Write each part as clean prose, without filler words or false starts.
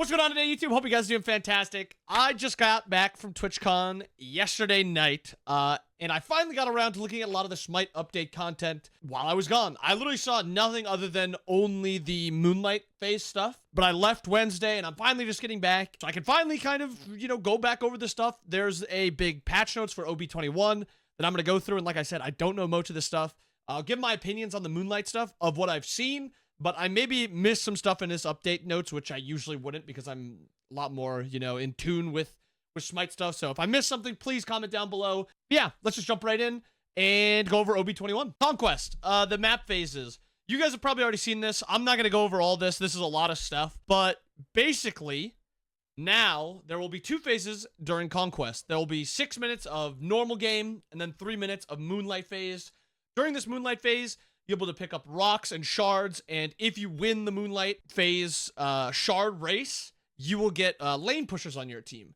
What's going on today, YouTube? Hope you guys are doing fantastic. I just got back from TwitchCon yesterday night, and I finally got around to looking at a lot of the SMITE update content while I was gone. I literally saw nothing other than only the moonlight phase stuff, but I left Wednesday, and I'm finally just getting back, so I can finally kind of, go back over the stuff. There's a big patch notes for OB21 that I'm going to go through, and like I said, I don't know much of this stuff. I'll give my opinions on the moonlight stuff of what I've seen, but I maybe missed some stuff in this update notes, which I usually wouldn't because I'm a lot more, in tune with SMITE stuff. So if I missed something, please comment down below. But yeah, let's just jump right in and go over OB21. Conquest, the map phases. You guys have probably already seen this. I'm not going to go over all this. This is a lot of stuff. But basically, now there will be 2 phases during Conquest. There will be 6 minutes of normal game and then 3 minutes of moonlight phase. During this moonlight phase, you're able to pick up rocks and shards, and if you win the moonlight phase shard race, you will get lane pushers on your team.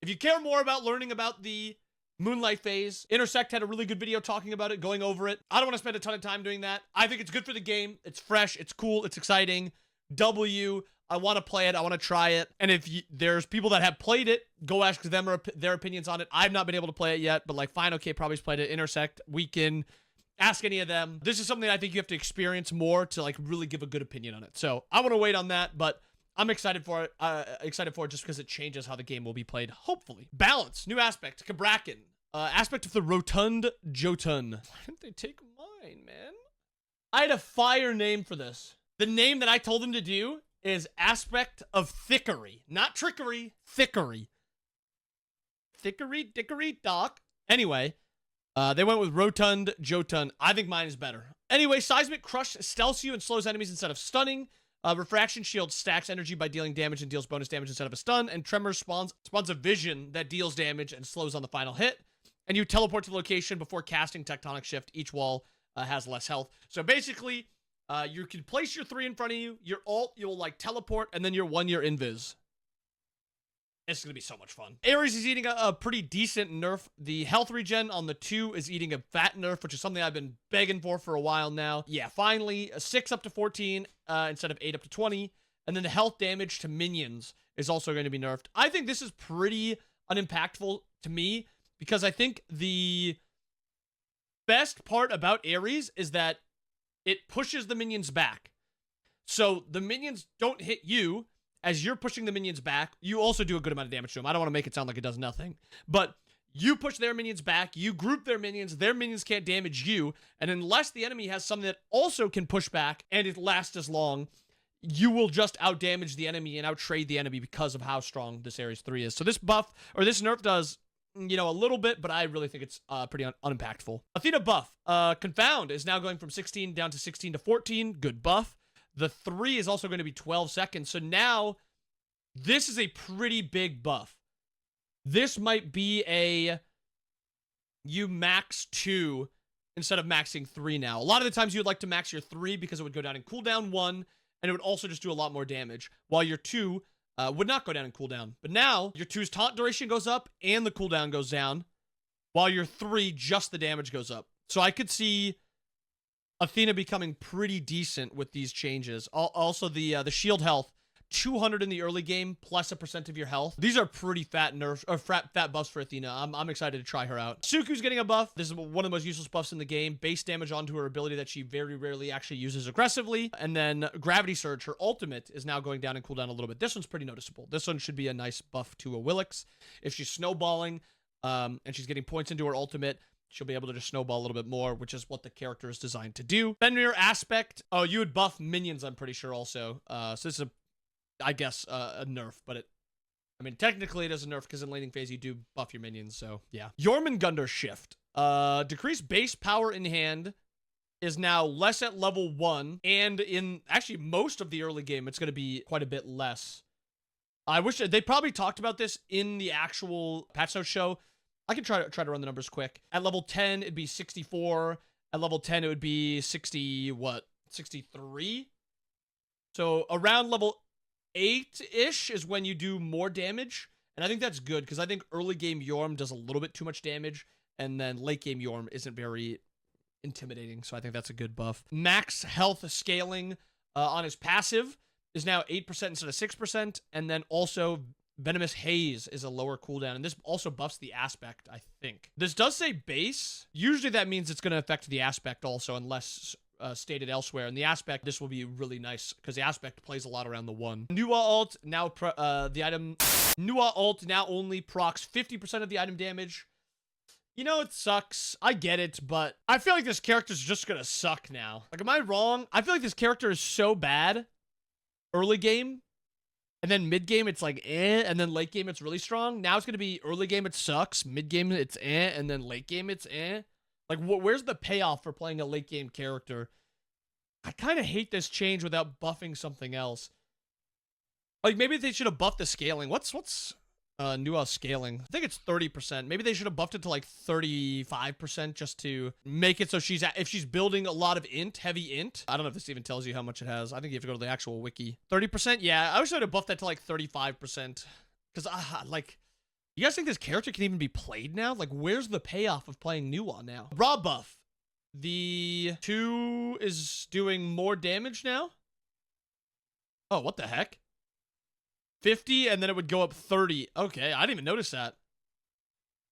If you care more about learning about the moonlight phase, Intersect had a really good video talking about it, going over it. I don't want to spend a ton of time doing that. I think it's good for the game. It's fresh, it's cool, it's exciting. I want to play it, I want to try it, and if there's people that have played it, go ask them their opinions on it. I've not been able to play it yet, but like Fine OK probably's played it. Intersect, Weekend, ask any of them. This is something I think you have to experience more to like really give a good opinion on it. So I want to wait on that, but I'm excited for it. Just because it changes how the game will be played, hopefully. Balance, new aspect, Cabrakan. Aspect of the rotund Jotun. Why didn't they take mine, man? I had a fire name for this. The name that I told them to do is aspect of thickery. Not trickery, thickery. Thickery, dickery, doc. Anyway, they went with Rotund Jotun. I think mine is better. Anyway, Seismic Crush stealths you and slows enemies instead of stunning. Refraction Shield stacks energy by dealing damage and deals bonus damage instead of a stun. And Tremor spawns a vision that deals damage and slows on the final hit. And you teleport to the location before casting Tectonic Shift. Each wall has less health. So basically, you can place your 3 in front of you. Your ult, you'll like teleport, and then your 1, your invis. It's going to be so much fun. Aries is eating a pretty decent nerf. The health regen on the 2 is eating a fat nerf, which is something I've been begging for a while now. Yeah, finally, a 6 up to 14 instead of 8 up to 20. And then the health damage to minions is also going to be nerfed. I think this is pretty unimpactful to me because I think the best part about Aries is that it pushes the minions back. So the minions don't hit you. As you're pushing the minions back, you also do a good amount of damage to them. I don't want to make it sound like it does nothing. But you push their minions back, you group their minions can't damage you, and unless the enemy has something that also can push back and it lasts as long, you will just outdamage the enemy and outtrade the enemy because of how strong this Aries 3 is. So this buff, or this nerf does, a little bit, but I really think it's pretty unimpactful. Athena buff. Confound is now going from 16 down to 16 to 14. Good buff. The 3 is also going to be 12 seconds. So now, this is a pretty big buff. This might be you max 2 instead of maxing 3 now. A lot of the times you would like to max your 3 because it would go down in cooldown 1, and it would also just do a lot more damage, while your 2 would not go down in cooldown. But now, your 2's taunt duration goes up, and the cooldown goes down, while your 3, just the damage goes up. So I could see Athena becoming pretty decent with these changes. Also, the shield health, 200 in the early game, plus a % of your health. These are pretty fat nerfs, or fat buffs for Athena. I'm excited to try her out. Suku's getting a buff. This is one of the most useless buffs in the game. Base damage onto her ability that she very rarely actually uses aggressively. And then Gravity Surge, her ultimate, is now going down in cooldown a little bit. This one's pretty noticeable. This one should be a nice buff to a Ailix. If she's snowballing, and she's getting points into her ultimate, she'll be able to just snowball a little bit more, which is what the character is designed to do. Fenrir Aspect. Oh, you would buff minions, I'm pretty sure, also. So this is, I guess, a nerf, but technically it is a nerf because in laning phase you do buff your minions, so yeah. Yormungandr shift. Decreased base power in hand is now less at level 1, and in actually most of the early game, it's going to be quite a bit less. I wish they probably talked about this in the actual patch notes show. I can try to run the numbers quick. At level 10, it'd be 64. At level 10, it would be 63? So around level 8-ish is when you do more damage. And I think that's good, because I think early game Yorm does a little bit too much damage, and then late game Yorm isn't very intimidating, so I think that's a good buff. Max health scaling on his passive is now 8% instead of 6, and then also Venomous Haze is a lower cooldown, and this also buffs the aspect, I think. This does say base. Usually that means it's going to affect the aspect also, unless stated elsewhere. And the aspect, this will be really nice, because the aspect plays a lot around the 1. Nua ult, now Nua ult now only procs 50% of the item damage. You know, it sucks. I get it, but I feel like this character's just gonna suck now. Like, am I wrong? I feel like this character is so bad early game, and then mid game it's like eh, and then late game it's really strong. Now it's gonna be early game it sucks, mid game it's eh, and then late game it's eh. Like, where's the payoff for playing a late game character? I kind of hate this change without buffing something else. Like, maybe they should have buffed the scaling. What's Nua scaling? I think it's 30%. Maybe they should have buffed it to like 35% just to make it so if she's building a lot of heavy int. I don't know if this even tells you how much it has. I think you have to go to the actual wiki. 30%? Yeah, I wish I'd have buffed that to like 35%. Because, like, you guys think this character can even be played now? Like, where's the payoff of playing Nua now? Raw buff. The 2 is doing more damage now? Oh, what the heck? 50, and then it would go up 30. Okay, I didn't even notice that.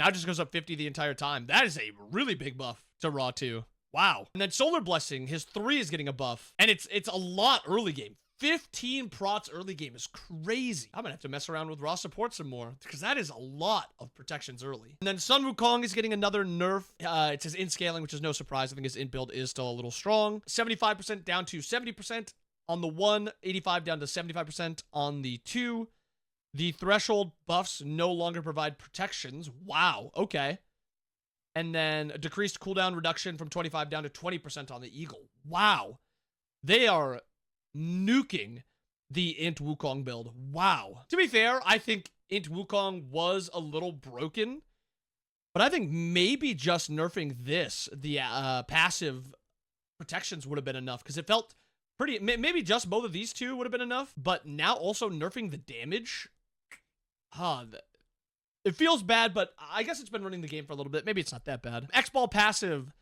Now it just goes up 50 the entire time. That is a really big buff to Raw 2. Wow. And then Solar Blessing, his 3 is getting a buff. And it's a lot early game. 15 prots early game is crazy. I'm gonna have to mess around with Raw support some more, because that is a lot of protections early. And then Sun Wukong is getting another nerf. It says int scaling, which is no surprise. I think his int build is still a little strong. 75% down to 70%. On the 1, 85 down to 75% on the 2. The threshold buffs no longer provide protections. Wow, okay. And then a decreased cooldown reduction from 25 down to 20% on the Eagle. Wow. They are nuking the Int Wukong build. Wow. To be fair, I think Int Wukong was a little broken, but I think maybe just nerfing this, the passive protections would have been enough, because it felt pretty, maybe just both of these two would have been enough, but now also nerfing the damage, it feels bad, but I guess it's been running the game for a little bit. Maybe it's not that bad. Xball passive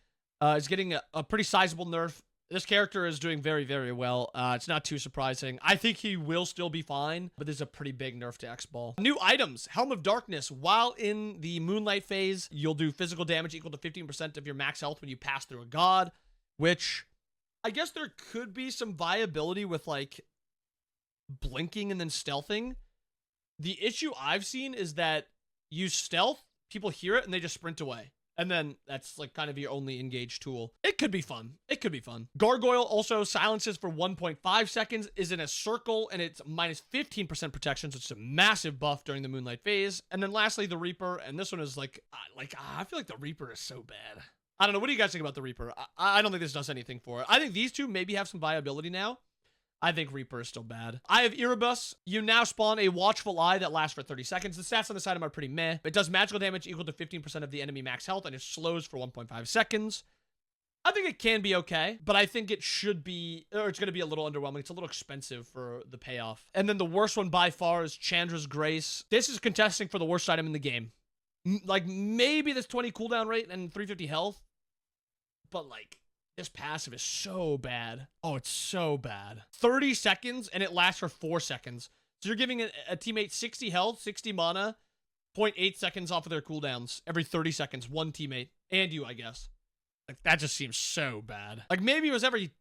is getting a pretty sizable nerf. This character is doing very, very well. It's not too surprising. I think he will still be fine, but there's a pretty big nerf to Xball. New items, Helm of Darkness. While in the Moonlight phase, you'll do physical damage equal to 15% of your max health when you pass through a god, which I guess there could be some viability with, like, blinking and then stealthing. The issue I've seen is that you stealth, people hear it, and they just sprint away. And then that's, like, kind of your only engaged tool. It could be fun. It could be fun. Gargoyle also silences for 1.5 seconds, is in a circle, and it's minus 15% protection, so it's a massive buff during the Moonlight phase. And then lastly, the Reaper, and this one is, I feel like the Reaper is so bad. I don't know. What do you guys think about the Reaper? I don't think this does anything for it. I think these two maybe have some viability now. I think Reaper is still bad. Eye of Erebus. You now spawn a Watchful Eye that lasts for 30 seconds. The stats on this item are pretty meh. It does magical damage equal to 15% of the enemy max health, and it slows for 1.5 seconds. I think it can be okay, but I think it should be, or it's going to be a little underwhelming. It's a little expensive for the payoff. And then the worst one by far is Chandra's Grace. This is contesting for the worst item in the game. Like, maybe this 20 cooldown rate and 350 health, but, like, this passive is so bad. Oh, it's so bad. 30 seconds, and it lasts for 4 seconds. So you're giving a teammate 60 health, 60 mana, 0.8 seconds off of their cooldowns every 30 seconds. One teammate. And you, I guess. Like, that just seems so bad. Like, maybe it was every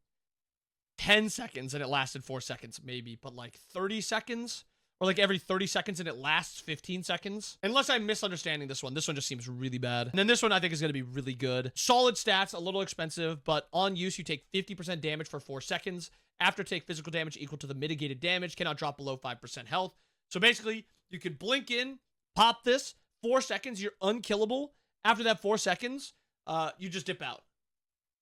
10 seconds, and it lasted 4 seconds, maybe. But, like, 30 seconds? Or, like, every 30 seconds, and it lasts 15 seconds? Unless I'm misunderstanding this one. This one just seems really bad. And then this one I think is going to be really good. Solid stats, a little expensive, but on use, you take 50% damage for 4 seconds. After take physical damage equal to the mitigated damage, cannot drop below 5% health. So basically, you could blink in, pop this, 4 seconds, you're unkillable. After that 4 seconds, you just dip out.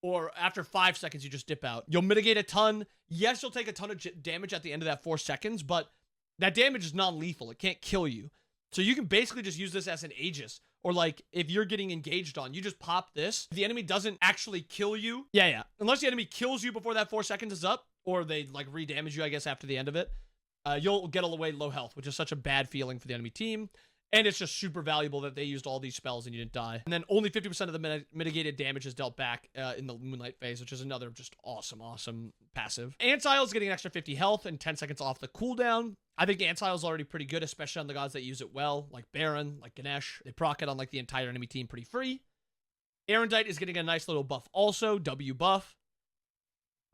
Or after 5 seconds, you just dip out. You'll mitigate a ton. Yes, you'll take a ton of damage at the end of that 4 seconds, but that damage is non-lethal. It can't kill you. So you can basically just use this as an Aegis. Or, like, if you're getting engaged on, you just pop this. If the enemy doesn't actually kill you. Yeah. Unless the enemy kills you before that 4 seconds is up, or they, like, re-damage you, I guess, after the end of it, you'll get away low health, which is such a bad feeling for the enemy team. And it's just super valuable that they used all these spells and you didn't die. And then only 50% of the mitigated damage is dealt back in the Moonlight phase, which is another just awesome passive. Ansile's getting an extra 50 health and 10 seconds off the cooldown. I think Ansile's already pretty good, especially on the gods that use it well, like Baron, like Ganesh. They proc it on like the entire enemy team pretty free. Erendite is getting a nice little buff also, W buff.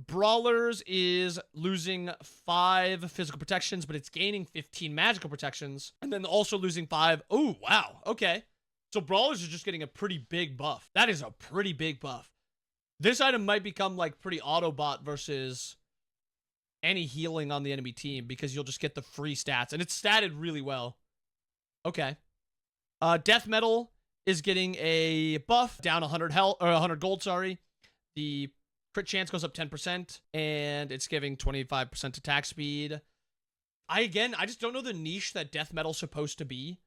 Brawlers is losing 5 physical protections, but it's gaining 15 magical protections. And then also losing 5. Oh, wow. Okay. So Brawlers is just getting a pretty big buff. That is a pretty big buff. This item might become like pretty Autobot versus any healing on the enemy team because you'll just get the free stats. And it's statted really well. Okay. Death Metal is getting a buff, down 100 health, or 100 gold, sorry. The crit chance goes up 10%, and it's giving 25% attack speed. I just don't know the niche that Death Metal's supposed to be.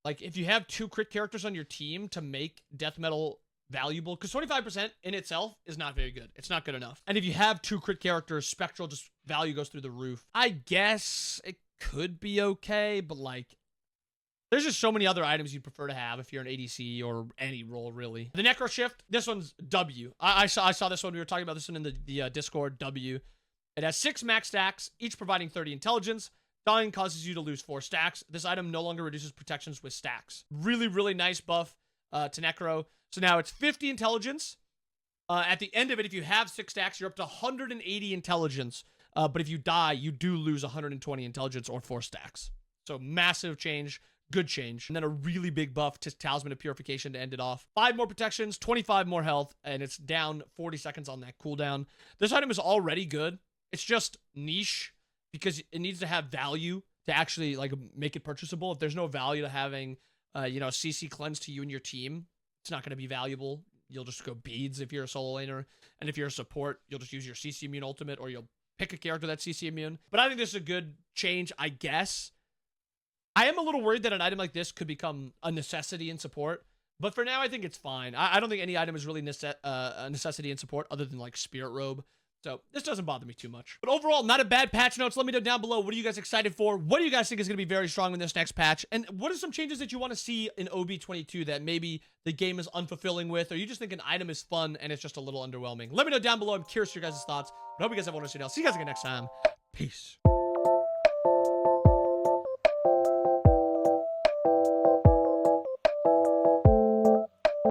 Like, if you have 2 crit characters on your team to make Death Metal valuable, because 25% in itself is not very good. It's not good enough. And if you have 2 crit characters, Spectral just value goes through the roof. I guess it could be okay, but like, there's just so many other items you'd prefer to have if you're an ADC or any role, really. The Necro Shift, this one's W. I saw this one. We were talking about this one in the Discord, W. It has 6 max stacks, each providing 30 intelligence. Dying causes you to lose 4 stacks. This item no longer reduces protections with stacks. Really, really nice buff to Necro. So now it's 50 intelligence. At the end of it, if you have 6 stacks, you're up to 180 intelligence. But if you die, you do lose 120 intelligence or 4 stacks. So massive change. Good change. And then a really big buff to Talisman of Purification to end it off. 5 more protections, 25 more health, and it's down 40 seconds on that cooldown. This item is already good. It's just niche because it needs to have value to actually like make it purchasable. If there's no value to having, CC cleanse to you and your team, it's not going to be valuable. You'll just go beads if you're a solo laner. And if you're a support, you'll just use your CC immune ultimate, or you'll pick a character that's CC immune. But I think this is a good change, I guess. I am a little worried that an item like this could become a necessity in support, but for now, I think it's fine. I don't think any item is really a necessity in support other than like Spirit Robe, so this doesn't bother me too much. But overall, not a bad patch notes. Let me know down below, what are you guys excited for? What do you guys think is going to be very strong in this next patch? And what are some changes that you want to see in OB22 that maybe the game is unfulfilling with, or you just think an item is fun and it's just a little underwhelming? Let me know down below. I'm curious your guys' thoughts. But I hope you guys have a wonderful day. I'll see you guys again next time. Peace.